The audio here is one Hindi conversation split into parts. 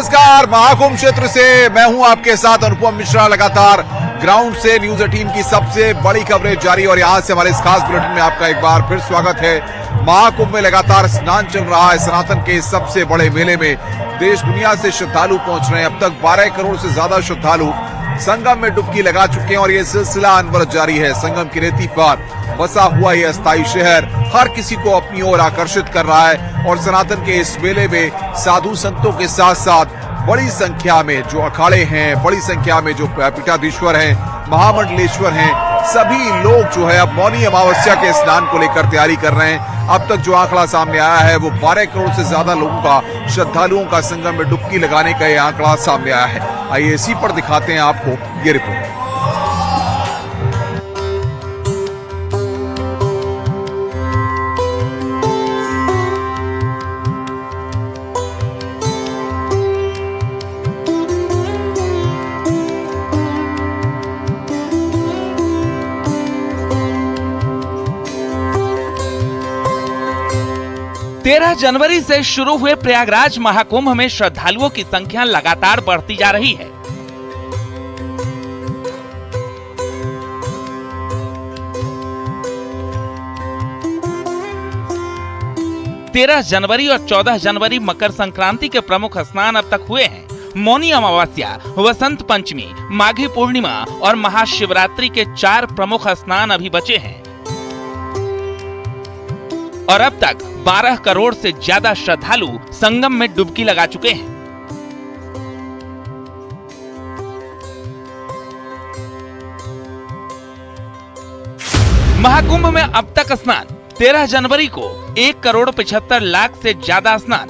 नमस्कार, महाकुंभ क्षेत्र से मैं हूं आपके साथ अनुपम मिश्रा। लगातार ग्राउंड से न्यूज 18 की सबसे बड़ी कवरेज जारी और यहां से हमारे इस खास बुलेटिन में आपका एक बार फिर स्वागत है। महाकुंभ में लगातार स्नान चल रहा है। सनातन के सबसे बड़े मेले में देश दुनिया से श्रद्धालु पहुंच रहे हैं। अब तक 12 करोड़ से ज्यादा श्रद्धालु संगम में डुबकी लगा चुके हैं और ये सिलसिला अनवरत जारी है। संगम की रेती पर बसा हुआ ये अस्थायी शहर हर किसी को अपनी ओर आकर्षित कर रहा है और सनातन के इस मेले में साधु संतों के साथ साथ बड़ी संख्या में जो अखाड़े हैं, बड़ी संख्या में जो पीठाधीश्वर हैं, महामंडलेश्वर हैं, सभी लोग जो है अब मौनी अमावस्या के स्नान को लेकर तैयारी कर रहे हैं। अब तक जो आंकड़ा सामने आया है वो 12 करोड़ से ज्यादा लोगों का, श्रद्धालुओं का संगम में डुबकी लगाने का ये आंकड़ा सामने आया है। आइए इसी पर दिखाते हैं आपको ये रिपोर्ट। तेरह जनवरी से शुरू हुए प्रयागराज महाकुंभ में श्रद्धालुओं की संख्या लगातार बढ़ती जा रही है। तेरह जनवरी और 14 जनवरी मकर संक्रांति के प्रमुख स्नान अब तक हुए हैं। मौनी अमावस्या, वसंत पंचमी, माघी पूर्णिमा और महाशिवरात्रि के 4 प्रमुख स्नान अभी बचे हैं और अब तक 12 करोड़ से ज्यादा श्रद्धालु संगम में डुबकी लगा चुके हैं। महाकुंभ में अब तक स्नान 13 जनवरी को 1 करोड़ 75 लाख से ज्यादा स्नान,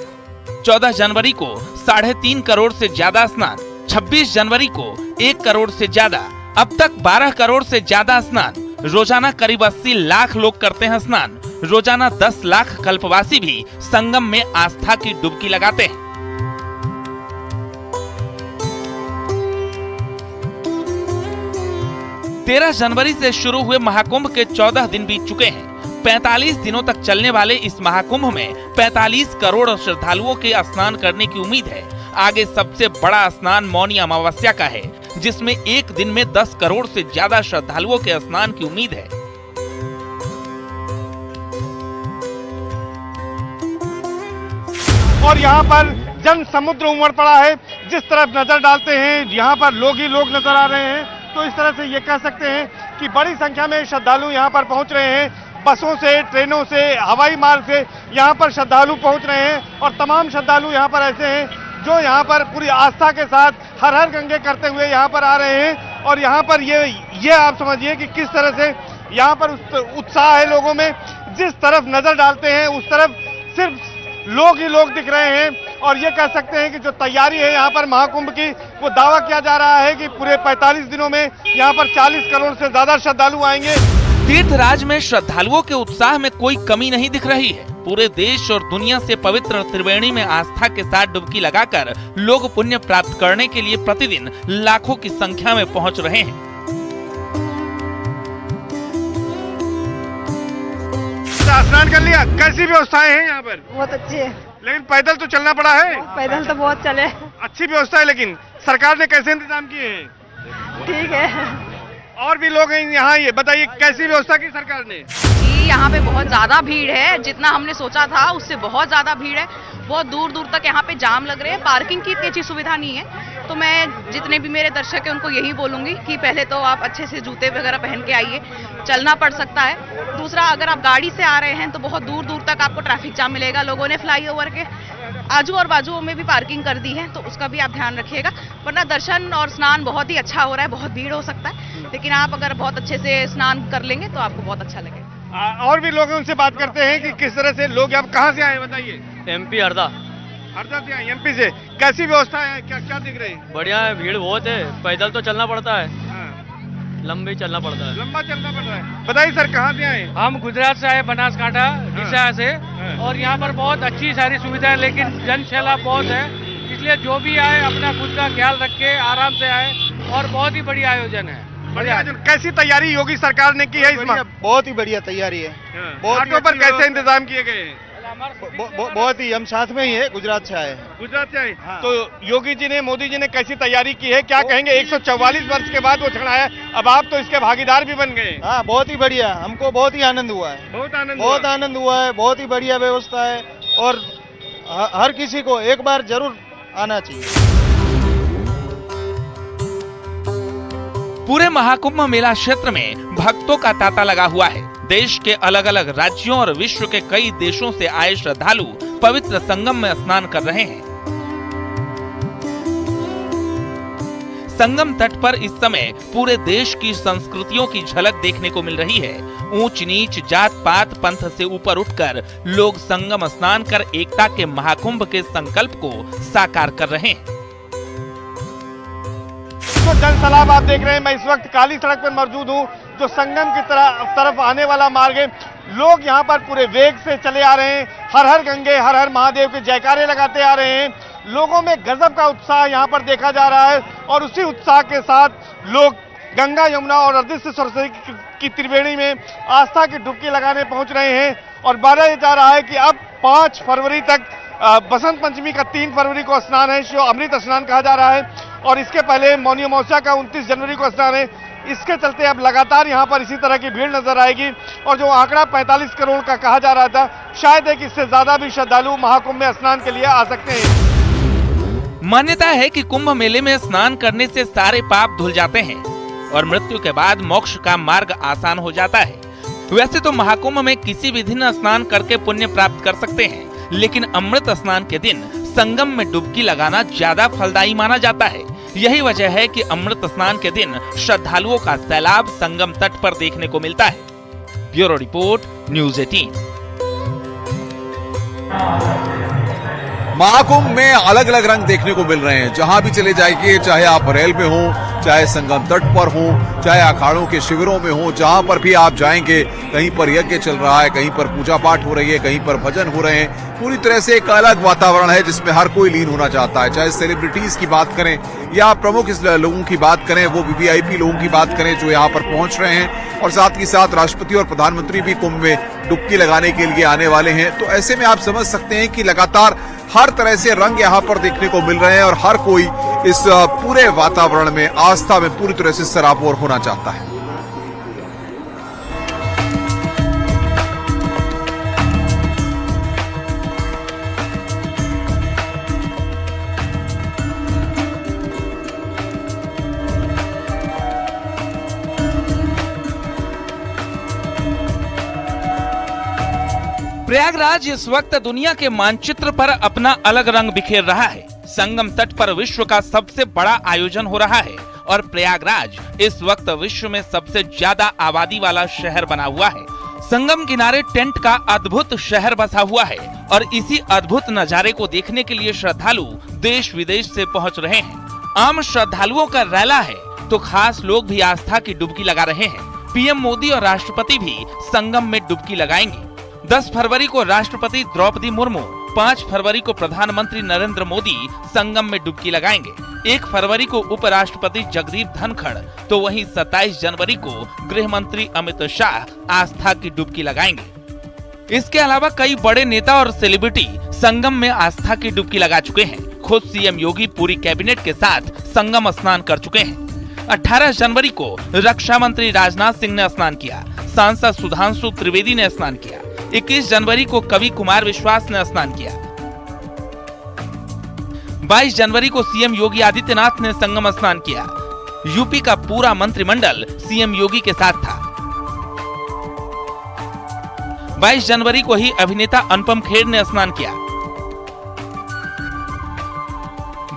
14 जनवरी को 3.5 करोड़ से ज्यादा स्नान, 26 जनवरी को 1 करोड़ से ज्यादा, अब तक 12 करोड़ से ज्यादा स्नान। रोजाना करीब 80 लाख लोग करते हैं स्नान। रोजाना 10 लाख कल्पवासी भी संगम में आस्था की डुबकी लगाते हैं। तेरह जनवरी से शुरू हुए महाकुंभ के 14 दिन बीत चुके हैं। 45 दिनों तक चलने वाले इस महाकुंभ में 45 करोड़ श्रद्धालुओं के स्नान करने की उम्मीद है। आगे सबसे बड़ा स्नान मौनी अमावस्या का है, जिसमें एक दिन में 10 करोड़ से ज्यादा श्रद्धालुओं के स्नान की उम्मीद है। और यहाँ पर जन समुद्र उमड़ पड़ा है। जिस तरफ नजर डालते हैं यहाँ पर लोग ही लोग नजर आ रहे हैं। तो इस तरह से ये कह सकते हैं कि बड़ी संख्या में श्रद्धालु यहाँ पर पहुँच रहे हैं। बसों से, ट्रेनों से, हवाई मार्ग से यहाँ पर श्रद्धालु पहुँच रहे हैं और तमाम श्रद्धालु यहाँ पर ऐसे हैं जो यहाँ पर पूरी आस्था के साथ हर हर गंगे करते हुए यहाँ पर आ रहे हैं। और यहाँ पर ये आप समझिए कि किस तरह से यहाँ पर उत्साह है लोगों में। जिस तरफ नजर डालते हैं उस तरफ सिर्फ लोग ही लोग दिख रहे हैं और ये कह सकते हैं कि जो तैयारी है यहाँ पर महाकुंभ की, वो दावा किया जा रहा है कि पूरे 45 दिनों में यहाँ पर 40 करोड़ से ज्यादा श्रद्धालु आएंगे। तीर्थराज में श्रद्धालुओं के उत्साह में कोई कमी नहीं दिख रही है। पूरे देश और दुनिया से पवित्र त्रिवेणी में आस्था के साथ डुबकी लगाकर लोग पुण्य प्राप्त करने के लिए प्रतिदिन लाखों की संख्या में पहुंच रहे हैं। स्नान कर लिया, कैसी व्यवस्थाएं हैं यहाँ पर? बहुत अच्छी है, लेकिन पैदल तो चलना पड़ा है। पैदल तो बहुत चले। अच्छी व्यवस्था है, लेकिन सरकार ने कैसे इंतजाम किए हैं? ठीक है। और भी लोग हैं यहाँ, ये बताइए कैसी व्यवस्था की सरकार ने? जी यहाँ पे बहुत ज़्यादा भीड़ है। जितना हमने सोचा था उससे बहुत ज़्यादा भीड़ है। बहुत दूर दूर तक यहाँ पे जाम लग रहे हैं। पार्किंग की इतनी अच्छी सुविधा नहीं है। तो मैं जितने भी मेरे दर्शक हैं उनको यही बोलूँगी कि पहले तो आप अच्छे से जूते वगैरह पहन के आइए। चलना पड़ सकता है। दूसरा, अगर आप गाड़ी से आ रहे हैं तो बहुत दूर दूर तक आपको ट्रैफिक जाम मिलेगा। लोगों ने फ्लाईओवर के आजू और बाजुओं में भी पार्किंग कर दी है, तो उसका भी आप ध्यान रखिएगा। वरना दर्शन और स्नान बहुत ही अच्छा हो रहा है। बहुत भीड़ हो सकता है, लेकिन आप अगर बहुत अच्छे से स्नान कर लेंगे तो आपको बहुत अच्छा लगेगा। और भी लोग हैं, उनसे बात करते हैं कि किस तरह से लोग आप कहाँ से आए बताइए? MP हरदा। हरदा से आए, MP से। कैसी व्यवस्था है, क्या क्या दिख रही है? बढ़िया है, भीड़ बहुत है। पैदल तो चलना पड़ता है, लंबी चलना पड़ता है, लंबा चलना पड़ रहा है। बताइए सर, कहाँ से आए? हम गुजरात से आए, बनासकांठा डिसा से। और यहाँ पर बहुत अच्छी सारी सुविधा है, लेकिन जनसैलाब बहुत है, इसलिए जो भी आए अपना खुद का ख्याल रख के आराम से आए। और बहुत ही बढ़िया आयोजन है। बढ़िया। कैसी तैयारी योगी सरकार ने की है इस बार? बहुत ही बढ़िया तैयारी है। घाटों पर कैसे इंतजाम किए गए हैं? बहुत ही, हम साथ में ही है, गुजरात से आए हैं। गुजरात से आए। हाँ। तो योगी जी ने, मोदी जी ने कैसी तैयारी की है, क्या कहेंगे? 144 वर्ष के बाद वो क्षण आया, अब आप तो इसके भागीदार भी बन गए। हाँ, बहुत ही बढ़िया, हमको बहुत ही आनंद हुआ है। बहुत आनंद हुआ है, बहुत ही बढ़िया व्यवस्था है और हर किसी को एक बार जरूर आना चाहिए। पूरे महाकुंभ मेला क्षेत्र में भक्तों का तांता लगा हुआ है। देश के अलग अलग राज्यों और विश्व के कई देशों से आए श्रद्धालु पवित्र संगम में स्नान कर रहे हैं। संगम तट पर इस समय पूरे देश की संस्कृतियों की झलक देखने को मिल रही है। ऊंच नीच, जात पात, पंथ से ऊपर उठकर लोग संगम स्नान कर एकता के महाकुंभ के संकल्प को साकार कर रहे हैं। तो जनसैलाब आप देख रहे हैं, मैं इस वक्त काली सड़क पर मौजूद हूँ, जो संगम की तरफ आने वाला मार्ग है। लोग यहाँ पर पूरे वेग से चले आ रहे हैं, हर हर गंगे, हर हर महादेव के जयकारे लगाते आ रहे हैं। लोगों में गजब का उत्साह यहाँ पर देखा जा रहा है और उसी उत्साह के साथ लोग गंगा, यमुना और अदृश्य सरस्वती की त्रिवेणी में आस्था की डुबकी लगाने पहुंच रहे हैं। और बताया जा रहा है कि अब 5 फरवरी तक बसंत पंचमी का 3 फरवरी को स्नान है, जो अमृत स्नान कहा जा रहा है, और इसके पहले मौनी अमावस्या का 29 जनवरी को स्नान है। इसके चलते अब लगातार यहाँ पर इसी तरह की भीड़ नजर आएगी और जो आंकड़ा 45 करोड़ का कहा जा रहा था, शायद है कि इससे ज्यादा भी श्रद्धालु महाकुंभ में स्नान के लिए आ सकते हैं। मान्यता है कि कुंभ मेले में स्नान करने से सारे पाप धुल जाते हैं और मृत्यु के बाद मोक्ष का मार्ग आसान हो जाता है। वैसे तो महाकुंभ में किसी भी दिन स्नान करके पुण्य प्राप्त कर सकते हैं, लेकिन अमृत स्नान के दिन संगम में डुबकी लगाना ज्यादा फलदायी माना जाता है। यही वजह है कि अमृत स्नान के दिन श्रद्धालुओं का सैलाब संगम तट पर देखने को मिलता है। Bureau report, news 18। महाकुंभ में अलग अलग रंग देखने को मिल रहे हैं। जहां भी चले जाएंगे, चाहे आप रेल में हो, चाहे संगम तट पर हो, चाहे अखाड़ों के शिविरों में हो, जहां पर भी आप जाएंगे, कहीं पर यज्ञ चल रहा है, कहीं पर पूजा पाठ हो रही है, कहीं पर भजन हो रहे हैं। पूरी तरह से एक अलग वातावरण है जिसमें हर कोई लीन होना चाहता है। चाहे सेलिब्रिटीज की बात करें या प्रमुख लोगों की बात करें, वो वीवीआईपी लोगों की बात करें जो यहाँ पर पहुंच रहे हैं, और साथ ही साथ राष्ट्रपति और प्रधानमंत्री भी कुंभ में डुबकी लगाने के लिए आने वाले हैं। तो ऐसे में आप समझ सकते हैं कि लगातार हर तरह से रंग यहाँ पर देखने को मिल रहे हैं और हर कोई इस पूरे वातावरण में, आस्था में पूरी तरह से सराबोर होना चाहता है। प्रयागराज इस वक्त दुनिया के मानचित्र पर अपना अलग रंग बिखेर रहा है। संगम तट पर विश्व का सबसे बड़ा आयोजन हो रहा है और प्रयागराज इस वक्त विश्व में सबसे ज्यादा आबादी वाला शहर बना हुआ है। संगम किनारे टेंट का अद्भुत शहर बसा हुआ है और इसी अद्भुत नजारे को देखने के लिए श्रद्धालु देश विदेश से पहुंच रहे हैं। आम श्रद्धालुओं का रैला है तो खास लोग भी आस्था की डुबकी लगा रहे हैं। पीएम मोदी और राष्ट्रपति भी संगम में डुबकी लगाएंगे। 10 फरवरी को राष्ट्रपति द्रौपदी मुर्मू, 5 फरवरी को प्रधानमंत्री नरेंद्र मोदी संगम में डुबकी लगाएंगे। 1 फरवरी को उपराष्ट्रपति जगदीप धनखड़, तो वहीं 27 जनवरी को गृह मंत्री अमित शाह आस्था की डुबकी लगाएंगे। इसके अलावा कई बड़े नेता और सेलिब्रिटी संगम में आस्था की डुबकी लगा चुके हैं। खुद सीएम योगी पूरी कैबिनेट के साथ संगम स्नान कर चुके हैं। 18 जनवरी को रक्षा मंत्री राजनाथ सिंह ने स्नान किया, सांसद सुधांशु त्रिवेदी ने स्नान किया। 21 जनवरी को कवि कुमार विश्वास ने स्नान किया। 22 जनवरी को सीएम योगी आदित्यनाथ ने संगम स्नान किया। यूपी का पूरा मंत्रिमंडल सीएम योगी के साथ था। 22 जनवरी को ही अभिनेता अनुपम खेर ने स्नान किया।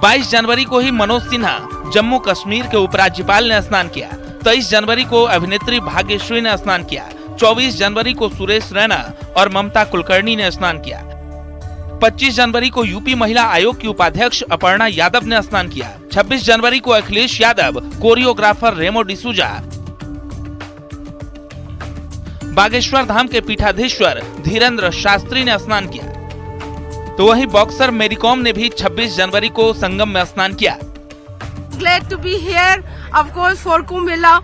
22 जनवरी को ही मनोज सिन्हा, जम्मू कश्मीर के उपराज्यपाल ने स्नान किया। 23 जनवरी को अभिनेत्री भाग्यश्री ने स्नान किया। 24 जनवरी को सुरेश रैना और ममता कुलकर्णी ने स्नान किया। 25 जनवरी को यूपी महिला आयोग की उपाध्यक्ष अपर्णा यादव ने स्नान किया। 26 जनवरी को अखिलेश यादव, कोरियोग्राफर रेमो डिसूजा, बागेश्वर धाम के पीठाधीश्वर धीरेन्द्र शास्त्री ने स्नान किया। तो वहीं बॉक्सर मेरी कॉम ने भी 26 जनवरी को संगम में स्नान किया। Glad to be here, of course, for Kumbh Mela.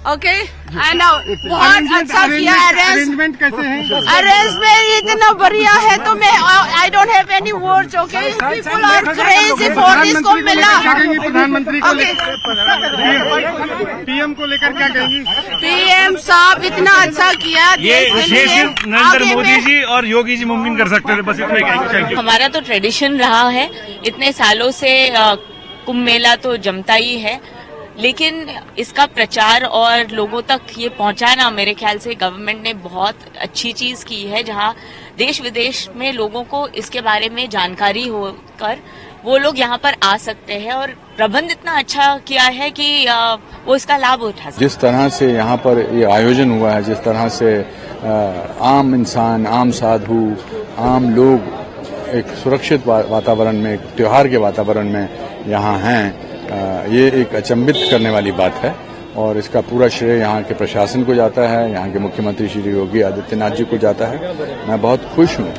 Okay and बहुत अच्छा किया अरेंजमेंट कैसे हैं? अरेंजमेंट इतना बढ़िया है तो मैं I don't have any words okay people are crazy for this को मिला प्रधानमंत्री को पीएम को लेकर क्या कहेंगी? पीएम साहब इतना अच्छा किया ये सिर्फ नरेंद्र मोदी जी और योगी जी मुमकिन कर सकते थे, बस इतना ही कहेंगे। हमारा तो ट्रेडिशन रहा है, इतने सालों से कुंभ मेला तो जमता ही है, लेकिन इसका प्रचार और लोगों तक ये पहुंचाना मेरे ख्याल से गवर्नमेंट ने बहुत अच्छी चीज की है, जहां देश विदेश में लोगों को इसके बारे में जानकारी होकर वो लोग यहाँ पर आ सकते हैं और प्रबंध इतना अच्छा किया है कि वो इसका लाभ उठा सकते। जिस तरह से यहाँ पर ये आयोजन हुआ है, जिस तरह से आम इंसान, आम साधु, आम लोग एक सुरक्षित वातावरण में, एक त्योहार के वातावरण में यहाँ हैं, ये एक अचंभित करने वाली बात है और इसका पूरा श्रेय यहाँ के प्रशासन को जाता है, यहाँ के मुख्यमंत्री श्री योगी आदित्यनाथ जी को जाता है। मैं बहुत खुश हूँ।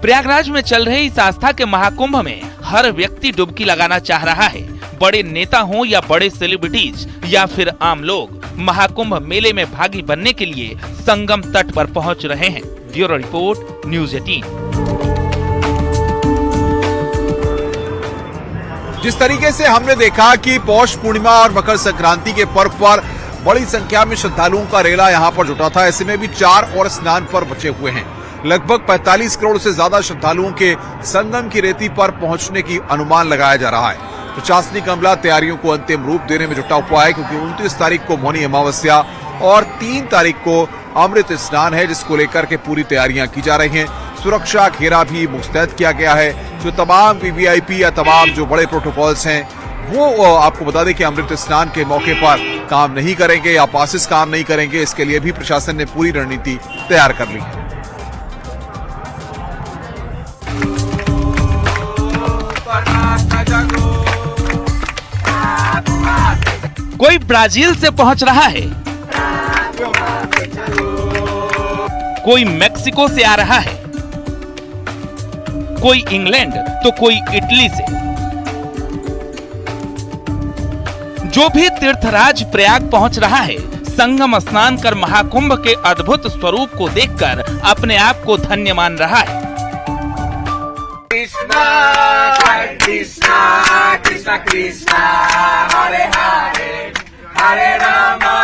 प्रयागराज में चल रहे इस आस्था के महाकुंभ में हर व्यक्ति डुबकी लगाना चाह रहा है। बड़े नेता हों या बड़े सेलिब्रिटीज या फिर आम लोग, महाकुंभ मेले में भागी बनने के लिए संगम तट पर पहुंच रहे हैं। Bureau report, news 18। जिस तरीके से हमने देखा कि पौष पूर्णिमा और मकर संक्रांति के पर्व पर बड़ी संख्या में श्रद्धालुओं का रेला यहां पर जुटा था, ऐसे में भी 4 और स्नान पर बचे हुए हैं। लगभग 45 करोड़ से ज्यादा श्रद्धालुओं के संगम की रेती पर पहुंचने की अनुमान लगाया जा रहा है। प्रशासनिक अमला तैयारियों को अंतिम रूप देने में जुटा हुआ है, क्योंकि 29 तारीख को मौनी अमावस्या और 3 तारीख को अमृत स्नान है, जिसको लेकर के पूरी तैयारियां की जा रही हैं। सुरक्षा घेरा भी मुस्तैद किया गया है। जो तमाम वीवीआईपी या तमाम जो बड़े प्रोटोकॉल्स हैं, वो आपको बता दें कि अमृत स्नान के मौके पर काम नहीं करेंगे या पासिस काम नहीं करेंगे। इसके लिए भी प्रशासन ने पूरी रणनीति तैयार कर ली है। कोई ब्राजील से पहुंच रहा है, कोई मेक्सिको से आ रहा है, कोई इंग्लैंड तो कोई इटली से। जो भी तीर्थराज प्रयाग पहुंच रहा है, संगम स्नान कर महाकुंभ के अद्भुत स्वरूप को देखकर अपने आप को धन्य मान रहा है। कृष्णा कृष्णा कृष्णा कृष्णा हरे हरे हरे रामा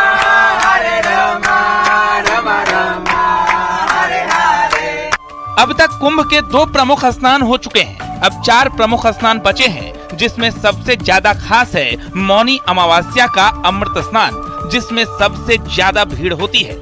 रामा रामा हरे हरे। अब तक कुंभ के 2 प्रमुख स्नान हो चुके हैं। अब 4 प्रमुख स्नान बचे हैं, जिसमें सबसे ज्यादा खास है मौनी अमावस्या का अमृत स्नान, जिसमें सबसे ज्यादा भीड़ होती है।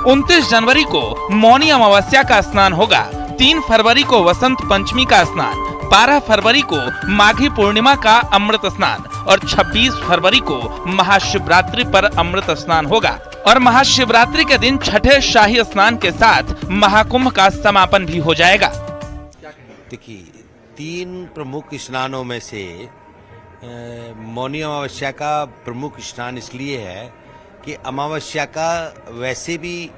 29 जनवरी को मौनी अमावस्या का स्नान होगा, 3 फरवरी को वसंत पंचमी का स्नान, 12 फरवरी को माघी पूर्णिमा का अमृत स्नान और 26 फरवरी को महाशिवरात्रि पर अमृत स्नान होगा। और महाशिवरात्रि के दिन छठे शाही स्नान के साथ महाकुंभ का समापन भी हो जाएगा। देखिए, 3 प्रमुख स्नानों में से मौनी अमावस्या का प्रमुख स्नान इसलिए है कि अमावस्या का वैसे भी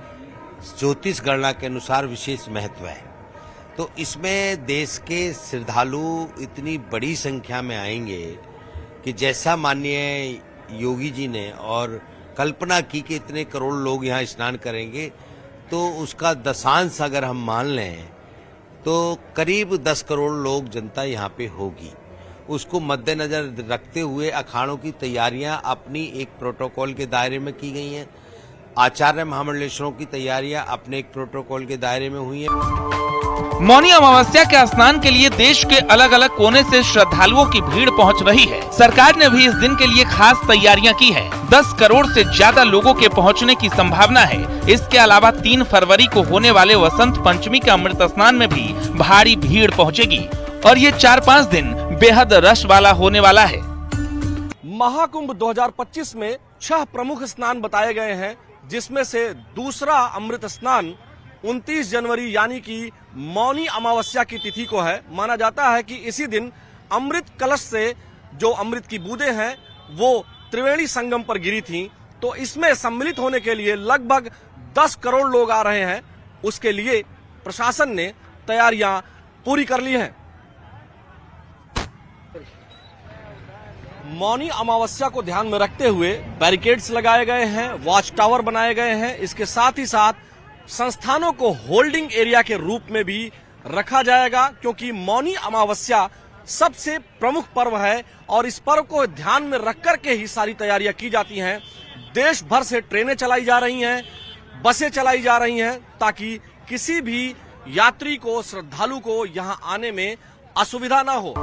ज्योतिष गणना के अनुसार विशेष महत्व है। तो इसमें देश के श्रद्धालु इतनी बड़ी संख्या में आएंगे कि जैसा माननीय योगी जी ने और कल्पना की कि इतने करोड़ लोग यहाँ स्नान करेंगे, तो उसका दशांश अगर हम मान लें तो करीब 10 करोड़ लोग जनता यहाँ पे होगी। उसको मद्देनजर रखते हुए अखाड़ों की तैयारियां अपनी एक प्रोटोकॉल के दायरे में की गई हैं। आचार्य महामंडलेश्वरों की तैयारियां अपने एक प्रोटोकॉल के दायरे में हुई हैं। मौनी अमावस्या के स्नान के लिए देश के अलग अलग कोने से श्रद्धालुओं की भीड़ पहुंच रही है। सरकार ने भी इस दिन के लिए खास तैयारियां की है। 10 करोड़ से ज्यादा लोगों के पहुंचने की संभावना है। इसके अलावा 3 फरवरी को होने वाले वसंत पंचमी के अमृत स्नान में भी भारी भीड़ पहुंचेगी और ये 4-5 दिन बेहद रश वाला होने वाला है। महाकुंभ 2025 में 6 प्रमुख स्नान बताए गए हैं, जिसमें से दूसरा अमृत स्नान 29 जनवरी यानी कि मौनी अमावस्या की तिथि को है। माना जाता है कि इसी दिन अमृत कलश से जो अमृत की बूंदें हैं वो त्रिवेणी संगम पर गिरी थीं। तो इसमें सम्मिलित होने के लिए लगभग 10 करोड़ लोग आ रहे हैं। उसके लिए प्रशासन ने तैयारियां पूरी कर ली हैं। मौनी अमावस्या को ध्यान में रखते हुए बैरिकेड्स लगाए गए हैं, वॉच टावर बनाए गए हैं। इसके साथ ही साथ संस्थानों को होल्डिंग एरिया के रूप में भी रखा जाएगा, क्योंकि मौनी अमावस्या सबसे प्रमुख पर्व है और इस पर्व को ध्यान में रख कर के ही सारी तैयारियां की जाती हैं। देश भर से ट्रेनें चलाई जा रही हैं, बसें चलाई जा रही हैं, ताकि किसी भी यात्री को, श्रद्धालु को यहां आने में असुविधा न हो।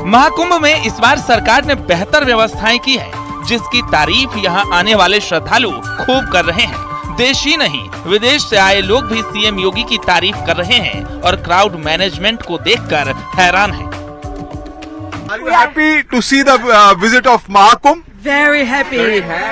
महाकुंभ में इस बार सरकार ने बेहतर व्यवस्थाएं की है, जिसकी तारीफ यहां आने वाले श्रद्धालु खूब कर रहे हैं। देश ही नहीं, विदेश से आए लोग भी सीएम योगी की तारीफ कर रहे हैं और क्राउड मैनेजमेंट को देखकर हैरान हैं। Are you happy to see the visit of Mahakumbh? Very happy.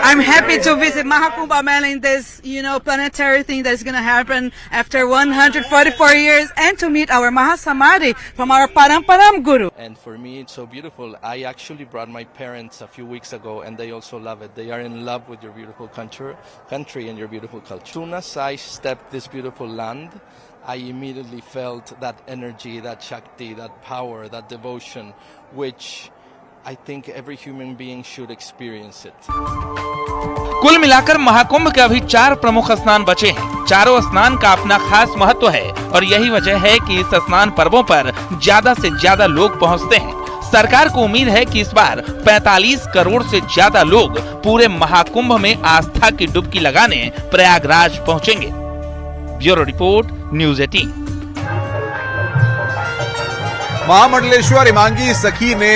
I'm happy to visit Mahakumbh Mela in this, planetary thing that's going to happen after 144 years, and to meet our Mahasamadhi from our Paramparam Guru. And for me, it's so beautiful. I actually brought my parents a few weeks ago, and they also love it. They are in love with your beautiful country and your beautiful culture. As soon as I stepped this beautiful land, I immediately felt that energy, that Shakti, that power, that devotion, which I think every human being should experience it. कुल मिलाकर महाकुंभ के अभी 4 प्रमुख स्नान बचे हैं। चारों स्नान का अपना खास महत्व है और यही वजह है कि इस स्नान पर्वों पर ज्यादा से ज्यादा लोग पहुंचते हैं। सरकार को उम्मीद है कि इस बार 45 करोड़ से ज्यादा लोग पूरे महाकुंभ में आस्था की डुबकी लगाने प्रयागराज पहुंचेंगे। Bureau report, news 18। महामंडलेश्वर हिमांगी सखी ने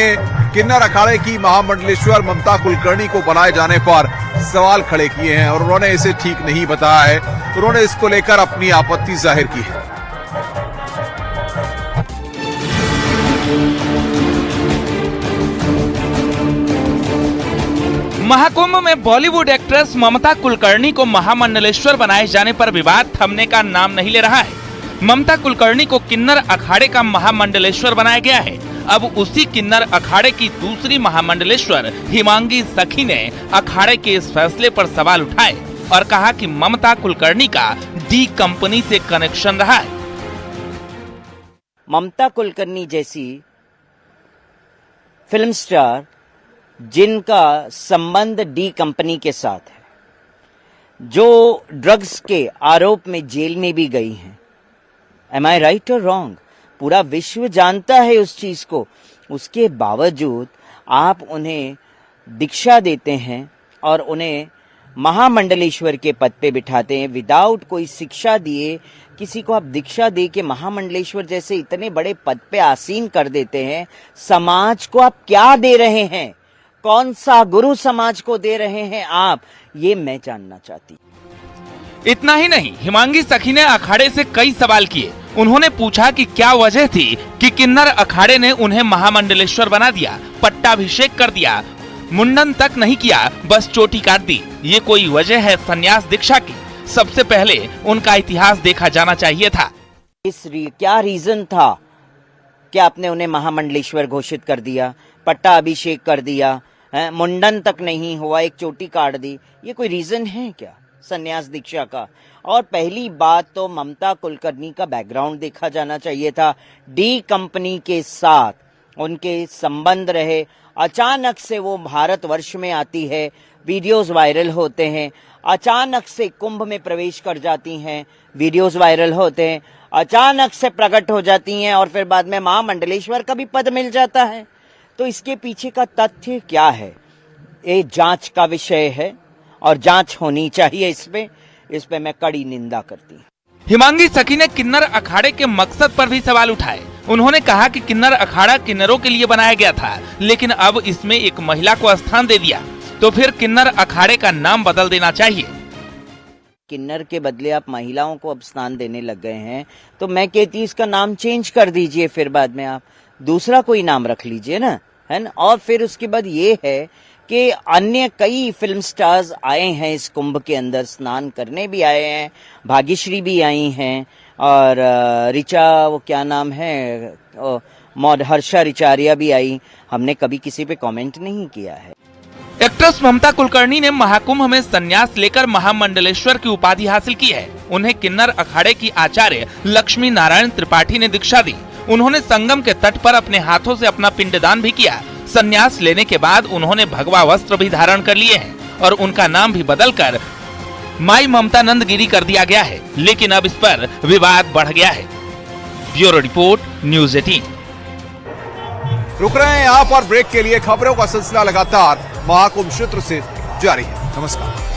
किन्नर अखाड़े की महामंडलेश्वर ममता कुलकर्णी को बनाए जाने पर सवाल खड़े किए हैं और उन्होंने इसे ठीक नहीं बताया है। उन्होंने इसको लेकर अपनी आपत्ति जाहिर की है। महाकुंभ में बॉलीवुड एक्ट्रेस ममता कुलकर्णी को महामंडलेश्वर बनाए जाने पर विवाद थमने का नाम नहीं ले रहा है। ममता कुलकर्णी को किन्नर अखाड़े का महामंडलेश्वर बनाया गया है। अब उसी किन्नर अखाड़े की दूसरी महामंडलेश्वर हिमांगी सखी ने अखाड़े के इस फैसले पर सवाल उठाए और कहा कि ममता कुलकर्णी का डी कंपनी से कनेक्शन रहा है। ममता कुलकर्णी जैसी फिल्म स्टार जिनका संबंध डी कंपनी के साथ है, जो ड्रग्स के आरोप में जेल में भी गई हैं, एम आई राइट और रॉन्ग? पूरा विश्व जानता है उस चीज को। उसके बावजूद आप उन्हें दीक्षा देते हैं और उन्हें महामंडलेश्वर के पद पे बिठाते हैं विदाउट कोई शिक्षा दिए। किसी को आप दीक्षा दे के महामंडलेश्वर जैसे इतने बड़े पद पे आसीन कर देते हैं। समाज को आप क्या दे रहे हैं? कौन सा गुरु समाज को दे रहे हैं आप? ये मैं जानना चाहती। इतना ही नहीं, हिमांगी सखी ने अखाड़े से कई सवाल किए। उन्होंने पूछा कि क्या वजह थी कि किन्नर अखाड़े ने उन्हें महामंडलेश्वर बना दिया, पट्टाभिषेक कर दिया, मुंडन तक नहीं किया, बस चोटी काट दी। ये कोई वजह है संन्यास दीक्षा की? सबसे पहले उनका इतिहास देखा जाना चाहिए था। क्या रीजन था कि आपने उन्हें महामंडलेश्वर घोषित कर दिया, पट्टाभिषेक कर दिया, मुंडन तक नहीं हुआ, एक चोटी काट दी? ये कोई रीजन है क्या संन्यास दीक्षा का? और पहली बात तो ममता कुलकर्णी का बैकग्राउंड देखा जाना चाहिए था। डी कंपनी के साथ उनके संबंध रहे। अचानक से वो भारतवर्ष में आती है, वीडियोस वायरल होते हैं। अचानक से कुंभ में प्रवेश कर जाती हैं, वीडियोस वायरल होते हैं। अचानक से प्रकट हो जाती हैं और फिर बाद में महामंडलेश्वर का भी पद मिल जाता है। तो इसके पीछे का तथ्य क्या है? ये जांच का विषय है और जांच होनी चाहिए। इस पे मैं कड़ी निंदा करती हूँ। हिमांगी सखी ने किन्नर अखाड़े के मकसद पर भी सवाल उठाए। उन्होंने कहा कि किन्नर अखाड़ा किन्नरों के लिए बनाया गया था, लेकिन अब इसमें एक महिला को स्थान दे दिया, तो फिर किन्नर अखाड़े का नाम बदल देना चाहिए। किन्नर के बदले आप महिलाओं को अब स्थान देने लग गए हैं, तो मैं कहती इसका नाम चेंज कर दीजिए। फिर बाद में आप दूसरा कोई नाम रख लीजिए ना, है ना। और फिर उसके बाद ये है कि अन्य कई फिल्म स्टार्स आए हैं इस कुंभ के अंदर, स्नान करने भी आए हैं। भाग्यश्री भी आई हैं और रिचा, वो क्या नाम है, हर्षा रिचारिया भी आई। हमने कभी किसी पे कमेंट नहीं किया है। एक्ट्रेस ममता कुलकर्णी ने महाकुंभ में संन्यास लेकर महामंडलेश्वर की उपाधि हासिल की है। उन्हें किन्नर अखाड़े की आचार्य लक्ष्मी नारायण त्रिपाठी ने दीक्षा दी। उन्होंने संगम के तट पर अपने हाथों से अपना पिंडदान भी किया। संन्यास लेने के बाद उन्होंने भगवा वस्त्र भी धारण कर लिए हैं और उनका नाम भी बदलकर माई ममता नंद गिरी कर दिया गया है, लेकिन अब इस पर विवाद बढ़ गया है। Bureau report, news 18। रुक रहे हैं यहाँ पर ब्रेक के लिए। खबरों का सिलसिला लगातार महाकुंभ क्षेत्र से जारी है। नमस्कार।